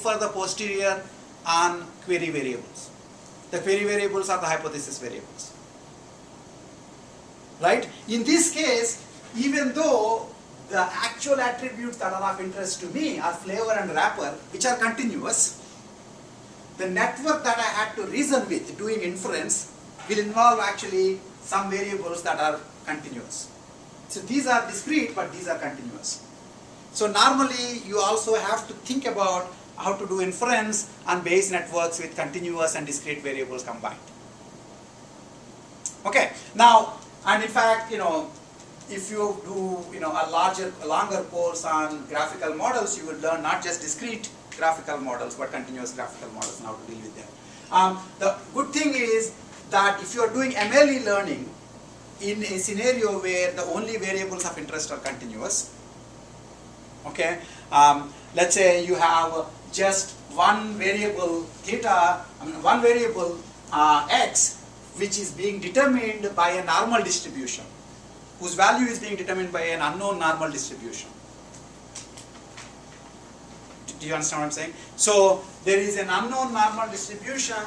infer the posterior on query variables. The query variables are the hypothesis variables. Right? In this case, even though the actual attributes that are of interest to me are flavor and wrapper, which are continuous, the network that I had to reason with doing inference will involve actually some variables that are continuous. So these are discrete, but these are continuous. So normally you also have to think about how to do inference on Bayes networks with continuous and discrete variables combined. Okay, now, and in fact, if you do a longer course on graphical models, you will learn not just discrete graphical models, but continuous graphical models and how to deal with them. The good thing is that if you are doing MLE learning in a scenario where the only variables of interest are continuous, okay, let's say you have just one variable theta, one variable x, which is being determined by a normal distribution, whose value is being determined by an unknown normal distribution. Do you understand what I'm saying? So there is an unknown normal distribution.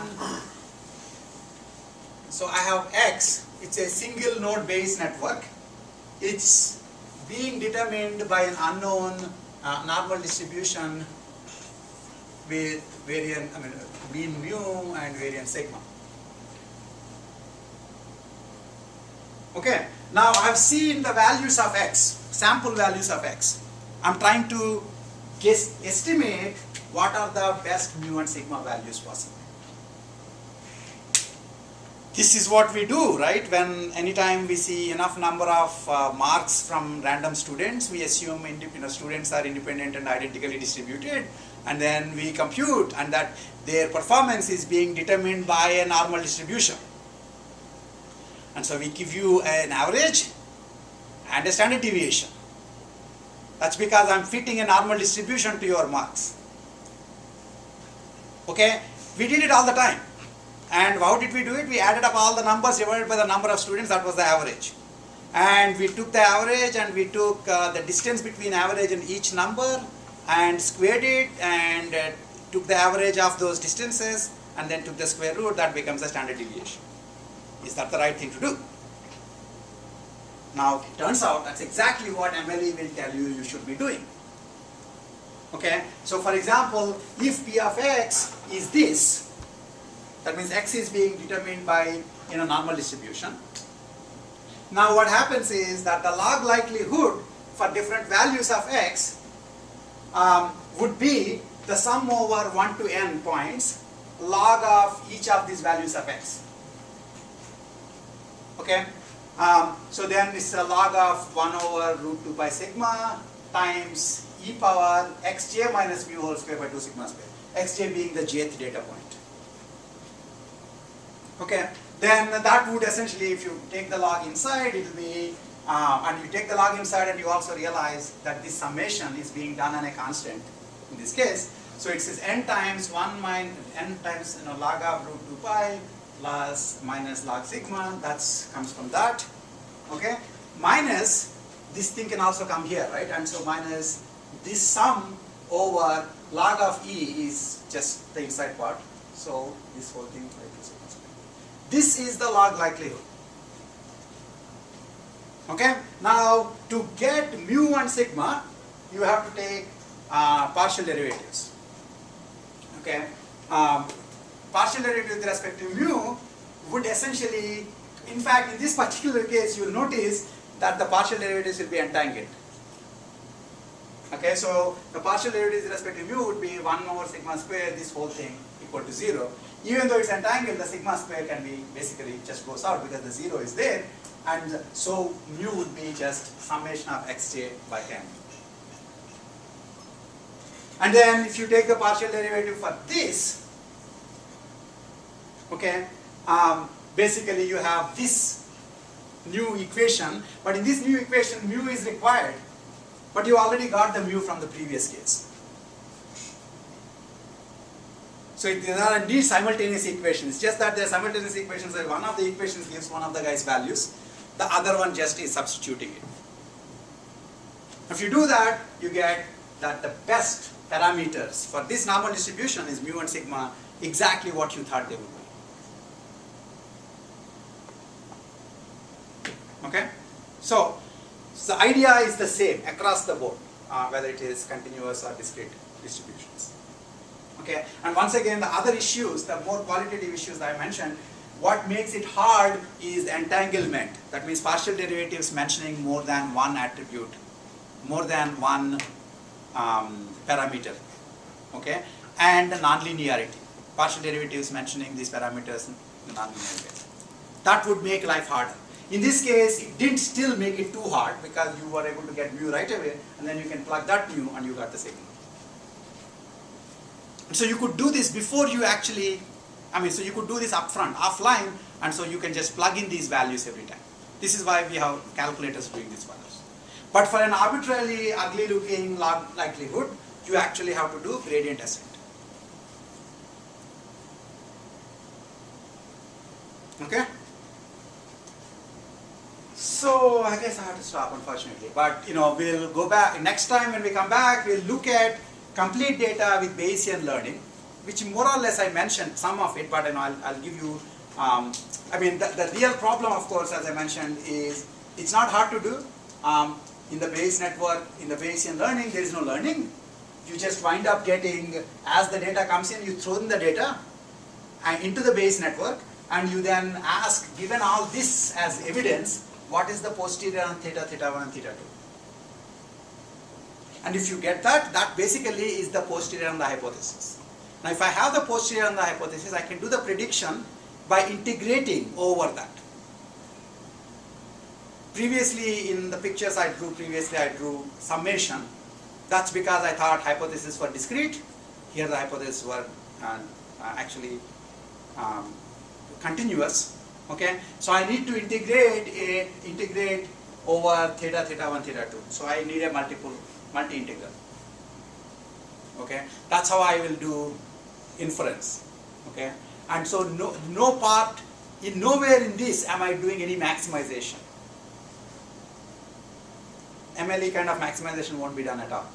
So I have x, it's a single node Bayes network. It's being determined by an unknown normal distribution with mean mu and variance sigma. Okay, now I have seen the values of x, sample values of x. I'm trying to estimate what are the best mu and sigma values possible. This is what we do, right? When anytime we see enough number of marks from random students, we assume students are independent and identically distributed, and then we compute, and that their performance is being determined by a normal distribution. And so we give you an average and a standard deviation. That's because I'm fitting a normal distribution to your marks. Okay? We did it all the time. And how did we do it? We added up all the numbers divided by the number of students, that was the average. And we took the average and we took the distance between average and each number and squared it and took the average of those distances and then took the square root. That becomes the standard deviation. Is that the right thing to do? Now, it turns out that's exactly what MLE will tell you you should be doing. Okay? So, for example, if P of x is this, that means x is being determined by normal distribution. Now, what happens is that the log likelihood for different values of x would be the sum over 1 to n points log of each of these values of x. Okay, so then it's a log of 1 over root 2 pi sigma times e power xj minus mu whole square by 2 sigma square, xj being the jth data point. Okay, then that would essentially, if you take the log inside, it will be, and you take the log inside and you also realize that this summation is being done on a constant in this case. So it says n times 1 minus n times log of root 2 pi plus minus log sigma, that comes from that, okay, minus, this thing can also come here, right, and so minus this sum over log of e is just the inside part, so this whole thing, right, this is the log likelihood. Okay, now to get mu and sigma, you have to take partial derivatives, okay. Partial derivative with respect to mu would essentially, in fact in this particular case you will notice that the partial derivatives will be entangled. Okay, so the partial derivatives with respect to mu would be 1 over sigma square, this whole thing equal to 0. Even though it's entangled, the sigma square can be basically just goes out because the 0 is there, and so mu would be just summation of xj by n. And then if you take the partial derivative for this, okay, basically you have this new equation, but in this new equation mu is required, but you already got the mu from the previous case. So there are indeed simultaneous equations, just that they are simultaneous equations where one of the equations gives one of the guy's values, the other one just is substituting it. If you do that, you get that the best parameters for this normal distribution is mu and sigma exactly what you thought they would be. Okay? So the idea is the same across the board, whether it is continuous or discrete distributions. Okay? And once again, the other issues, the more qualitative issues that I mentioned, what makes it hard is entanglement. That means partial derivatives mentioning more than one attribute, more than one parameter. Okay? And the nonlinearity. Partial derivatives mentioning these parameters in a nonlinear way. That would make life harder. In this case, it didn't still make it too hard because you were able to get mu right away, and then you can plug that mu and you got the sigma. So you could do this before you actually, so you could do this upfront, offline, and so you can just plug in these values every time. This is why we have calculators doing this for us. But for an arbitrarily ugly looking log likelihood, you actually have to do gradient ascent. Okay? So I guess I have to stop, unfortunately. But we'll go back next time when we come back. We'll look at complete data with Bayesian learning, which more or less I mentioned some of it, but I'll give you. The real problem, of course, as I mentioned, is it's not hard to do. In the Bayes network, in the Bayesian learning, there is no learning. You just wind up getting, as the data comes in, you throw in the data into the Bayes network, and you then ask, given all this as evidence, what is the posterior on theta, theta 1 and theta 2? And if you get that, that basically is the posterior on the hypothesis. Now if I have the posterior on the hypothesis, I can do the prediction by integrating over that. Previously, in the pictures I drew summation. That's because I thought hypotheses were discrete. Here the hypotheses were actually continuous. Okay, so I need to integrate over theta, theta 1, theta 2. So I need a multi-integral. Okay, that's how I will do inference. Okay, and so nowhere in this am I doing any maximization. MLE kind of maximization won't be done at all.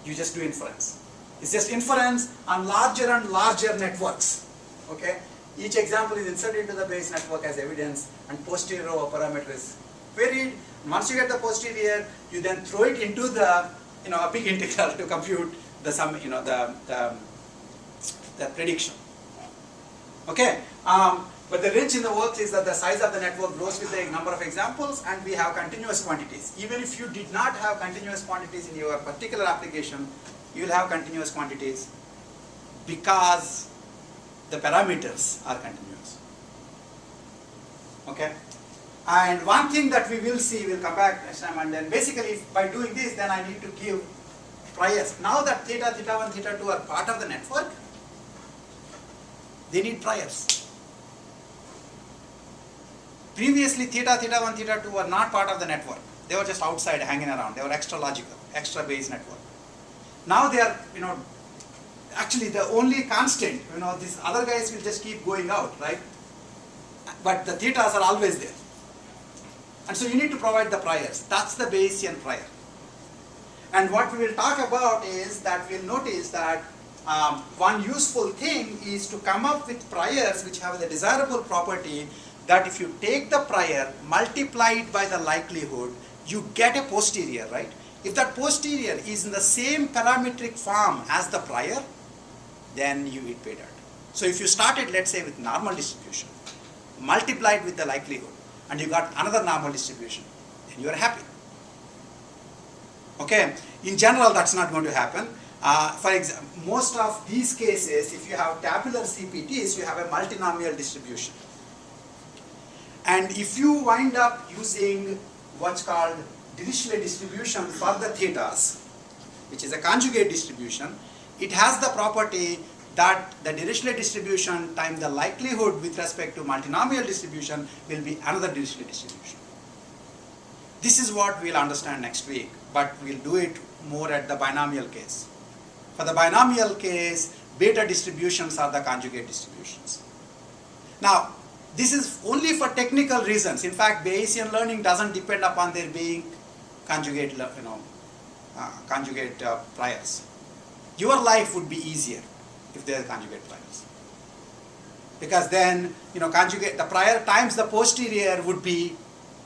You just do inference. It's just inference on larger and larger networks. Okay. Each example is inserted into the Bayes network as evidence, and posterior over parameter is queried. Once you get the posterior, you then throw it into the a big integral to compute the sum, the prediction. Okay, but the wrench in the works is that the size of the network grows with the number of examples, and we have continuous quantities. Even if you did not have continuous quantities in your particular application, you will have continuous quantities because the parameters are continuous. Okay, and one thing that we will see, we'll come back next time, and then basically by doing this, then I need to give priors. Now that theta, theta 1, theta 2 are part of the network, they need priors. Previously, theta, theta 1, theta 2 were not part of the network. They were just outside hanging around. They were extra logical, extra Bayes network. Now they are, actually the only constant, these other guys will just keep going out, right? But the thetas are always there. And so you need to provide the priors. That's the Bayesian prior. And what we will talk about is that we'll notice that one useful thing is to come up with priors which have the desirable property that if you take the prior multiplied by the likelihood, you get a posterior, right? If that posterior is in the same parametric form as the prior, then you hit pay dirt. So if you started, let's say, with normal distribution, multiplied with the likelihood, and you got another normal distribution, then you are happy. Okay, in general that's not going to happen. For example, most of these cases, if you have tabular CPTs, you have a multinomial distribution. And if you wind up using what's called Dirichlet distribution for the thetas, which is a conjugate distribution, it has the property that the Dirichlet distribution times the likelihood with respect to multinomial distribution will be another Dirichlet distribution. This is what we'll understand next week, but we'll do it more at the binomial case. For the binomial case, beta distributions are the conjugate distributions. Now, this is only for technical reasons. In fact, Bayesian learning doesn't depend upon there being conjugate, conjugate priors. your life would be easier if there are conjugate priors. Because then, conjugate, the prior times the posterior would be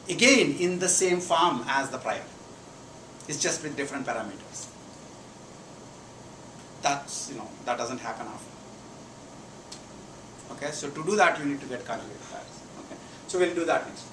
again in the same form as the prior. It's just with different parameters. That's, that doesn't happen often. Okay, so to do that you need to get conjugate priors. Okay, so we'll do that next.